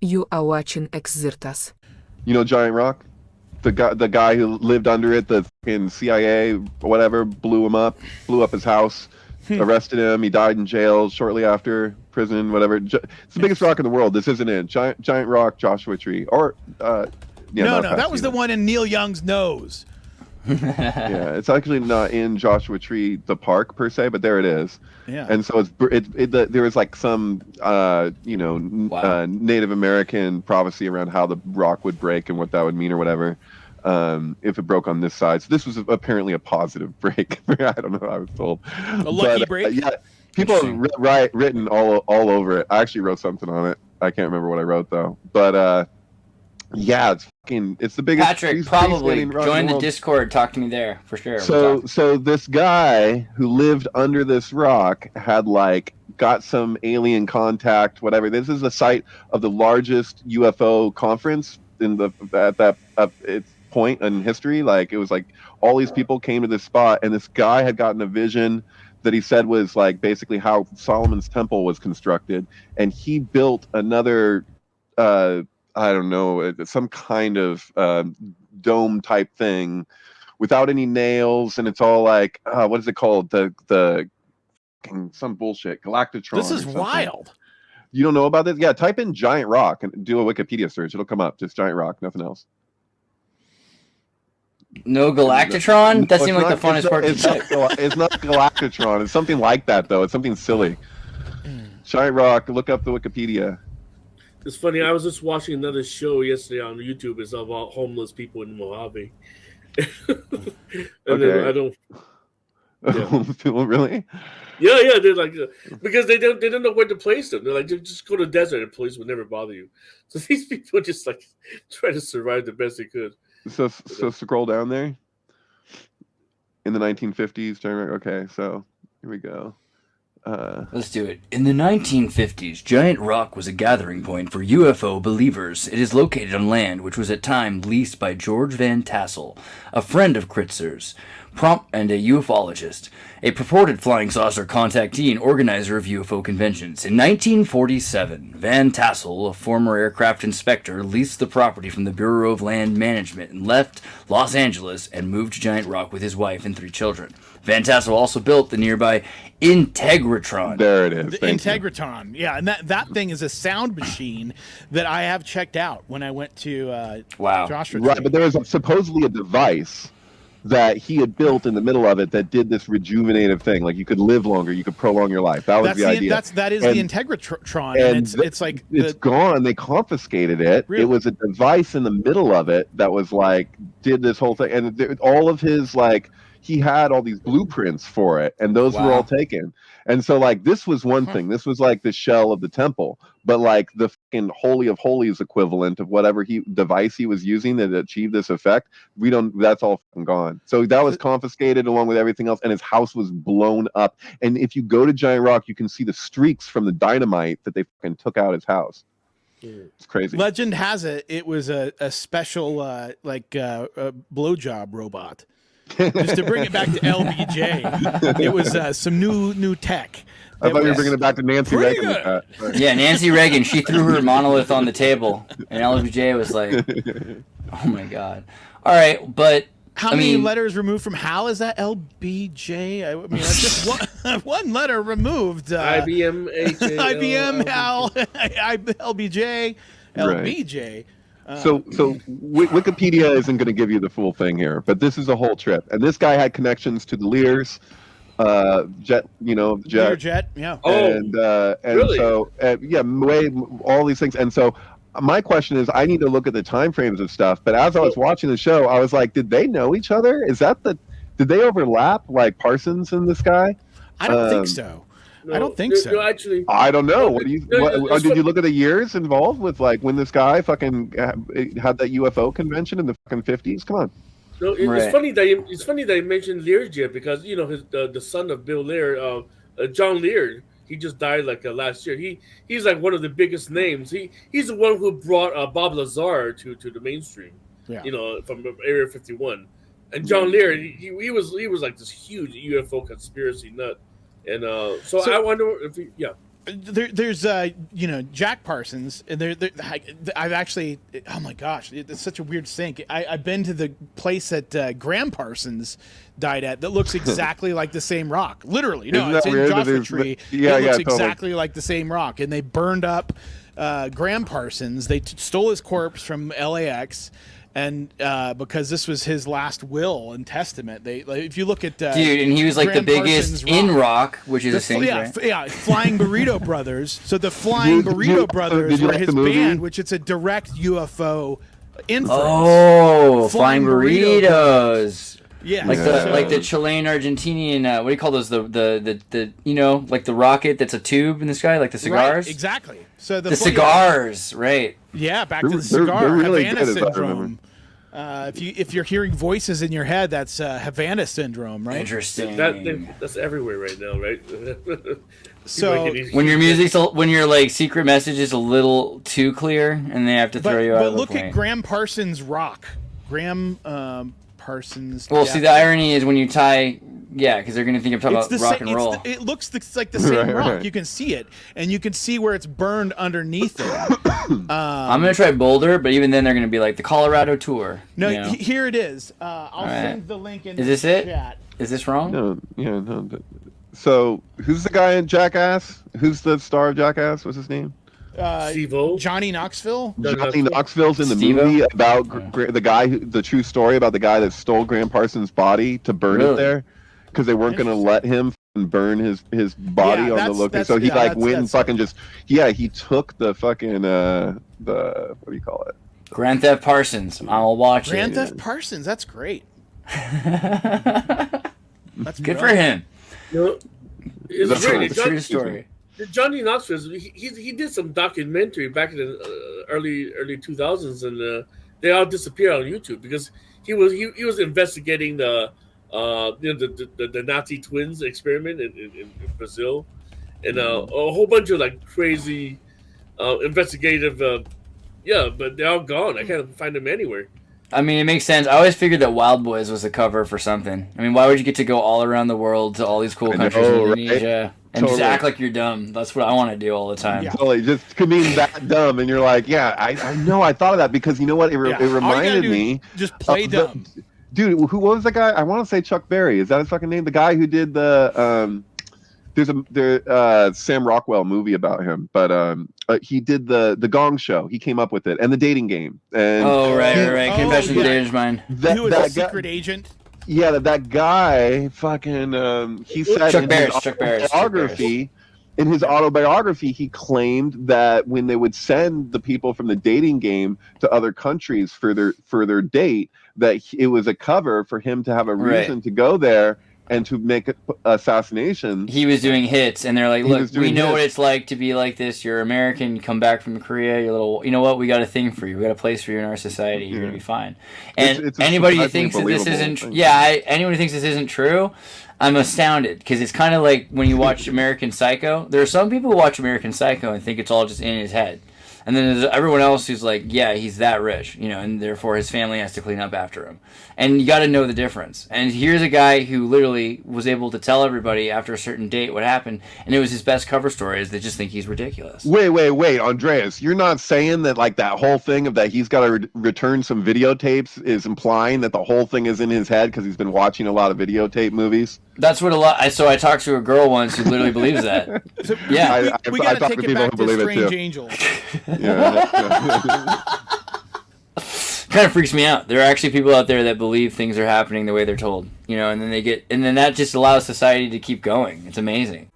You are watching Xirtus. You know Giant Rock? The guy who lived under it, the fucking CIA, whatever, blew up his house, arrested him. He died in jail shortly after, prison, whatever. It's the biggest rock in the world. This isn't it. Giant Rock, Joshua Tree, or yeah, No, not that was the Pasadena. one in Neil Young's nose. Yeah, it's actually not in Joshua Tree, the park per se, but there it is. Yeah. And so there was like some Wow. Native American prophecy around how the rock would break and what that would mean or whatever, if it broke on this side. So this was apparently a positive break. I don't know. I was told A lucky but, break? yeah, people have written all over it. I actually wrote something on it. I can't remember what I wrote though. But yeah, it's the biggest. Patrick, probably rock in join the world. Discord. Talk to me there for sure. So this guy who lived under this rock had got some alien contact, whatever. This is the site of the largest UFO conference at its point in history. It was all these people came to this spot, and this guy had gotten a vision that he said was basically how Solomon's temple was constructed, and he built another. I don't know, some kind of dome type thing without any nails, and it's all what is it called? The some bullshit Galactatron. This is wild. You don't know about this? Yeah, type in Giant Rock and do a Wikipedia search. It'll come up. Just Giant Rock, nothing else. No Galactatron? That No, seemed like the funnest part to type. It's not Galactatron. It's something like that though. It's something silly. Giant Rock. Look up the Wikipedia. It's funny. I was just watching another show yesterday on YouTube. It's about homeless people in Mojave. And then I don't. Yeah. People really? Yeah. They're because they don't know where to place them. They're just go to the desert and police will never bother you. So these people just try to survive the best they could. So scroll down there. In the 1950s, Giant Rock. Okay, so here we go. Let's do it. In the 1950s, Giant Rock was a gathering point for UFO believers. It is located on land which was at time leased by George Van Tassel, a friend of Kritzer's, and a ufologist, a purported flying saucer contactee and organizer of UFO conventions. In 1947, Van Tassel, a former aircraft inspector, leased the property from the Bureau of Land Management and left Los Angeles and moved to Giant Rock with his wife and 3 children. Van Tassel also built the nearby Integratron. There it is. The Integratron. Yeah, and that thing is a sound machine that I have checked out when I went to Wow. Joshua Right, Tree. but there was supposedly a device that he had built in the middle of it that did this rejuvenative thing. You could live longer, you could prolong your life. That was the idea. That is the Integratron, and it's gone. They confiscated it. Really? It was a device in the middle of it that was did this whole thing, and all of his he had all these blueprints for it, and those were all taken. And so this was one thing. This was the shell of the temple, but the fucking holy of holies equivalent of whatever device he was using that achieved this effect, that's all fucking gone. So that was confiscated along with everything else, and his house was blown up. And if you go to Giant Rock, you can see the streaks from the dynamite that they fucking took out his house. It's crazy. Legend has it was a special blowjob robot. Just to bring it back to LBJ, it was some new tech. I thought you were bringing it back to Nancy Bring Reagan. Yeah, Nancy Reagan, she threw her monolith on the table, and LBJ was like, oh my god. All right, but How many letters removed from Hal is that? LBJ? I mean, that's just one letter removed. IBM, IBM, Hal, LBJ, LBJ. So Wikipedia isn't going to give you the full thing here, but this is a whole trip. And this guy had connections to the Lears, jet, jet. Learjet, yeah. And really? So all these things. And so my question is, I need to look at the time frames of stuff. But as I was watching the show, I was like, did they know each other? Did they overlap like Parsons and this guy? I don't think so. No, I don't think so. No, actually, I don't know. What do you? it's Did you look at the years involved with when this guy fucking had that UFO convention in the fucking 50s? Come on. No, it's funny that you mentioned Learjet because his the son of Bill Lear, John Lear, he just died last year. He's one of the biggest names. He's the one who brought Bob Lazar to the mainstream. Yeah. From Area 51, and John Lear, he was this huge UFO conspiracy nut. And so I wonder if there's Jack Parsons, and I've actually, oh my gosh, it's such a weird sync. I've been to the place that Graham Parsons died at that looks exactly like the same rock. Literally, no, it's in Joshua Tree. It looks exactly like the same rock, and they burned up Graham Parsons. They stole his corpse from LAX. And because this was his last will and testament, if you look at dude, and he was like Graham the biggest in rock, which is a thing, right? Flying Burrito Brothers. So the Flying Burrito Brothers were his band, which it's a direct UFO inference. Oh, Flying Burritos. Yeah, like the Chilean Argentinian. What do you call those? The like the rocket that's a tube in the sky, like the cigars. Right, exactly. So the cigars, right? Yeah, back to the cigar. They're really Havana good, syndrome. If you're hearing voices in your head, that's Havana syndrome, right? Interesting. That's everywhere right now, right? So when your like secret message is a little too clear, and they have to throw you out. But look at Graham Parsons' rock. Graham Parsons. Well, see, the irony is when you tie. Yeah, because they're going to think I'm talking about rock and roll. It looks like the same rock. Right. You can see it, and you can see where it's burned underneath it. I'm going to try Boulder, but even then they're going to be like the Colorado tour. No, here it is. I'll send the link in the chat. Is this wrong? No. So, who's the guy in Jackass? Who's the star of Jackass? What's his name? Johnny Knoxville. Johnny Knoxville's in the movie about the guy, the true story about the guy that stole Graham Parsons' body to burn it there. Because they weren't going to let him burn his body on the location. So he went and fucking he took the fucking the what do you call it? Grand Theft Parsons. I'll watch it. Grand Theft Parsons. That's great. That's good for him. It's a true story. Johnny Knoxville, he did some documentary back in the early 2000s, and they all disappeared on YouTube because he was investigating the Nazi twins experiment in Brazil, and a whole bunch of like crazy investigative but they're all gone. I can't find them anywhere. I mean, it makes sense. I always figured that Wild Boys was a cover for something. I mean, why would you get to go all around the world to all these cool countries in Indonesia and just act like you're dumb? That's what I want to do all the time. Yeah. Totally, just being that dumb, and you're like, yeah, I know, I thought of that because you know what? It reminded me. Just play dumb. Dude, what was the guy? I want to say Chuck Berry. Is that his fucking name? The guy who did the there's Sam Rockwell movie about him, but he did the Gong Show. He came up with it, and the Dating Game. And right. Confession of the Dangerous Mind. He was a secret agent. Yeah, that guy fucking he said in his autobiography, he claimed that when they would send the people from the Dating Game to other countries for their date, that it was a cover for him to have a reason to go there and to make assassinations. He was doing hits, and they're like, look, we know what it's like to be like this. You're American, you come back from Korea, you're little, you know what, we got a thing for you. We got a place for you in our society. You're going to be fine. And anybody who thinks that this isn't, anyone who thinks this isn't true, I'm astounded, because it's kind of like when you watch American Psycho. There are some people who watch American Psycho and think it's all just in his head. And then there's everyone else who's like, yeah, he's that rich, and therefore his family has to clean up after him. And you got to know the difference. And here's a guy who literally was able to tell everybody after a certain date what happened, and it was his best cover story, is they just think he's ridiculous. Wait, Andreas, you're not saying that like that whole thing of that he's got to return some videotapes is implying that the whole thing is in his head because he's been watching a lot of videotape movies? That's what So I talked to a girl once who literally believes that. So yeah, we got to take it back to Strange Angels. Kind of freaks me out. There are actually people out there that believe things are happening the way they're told, and then that just allows society to keep going. It's amazing.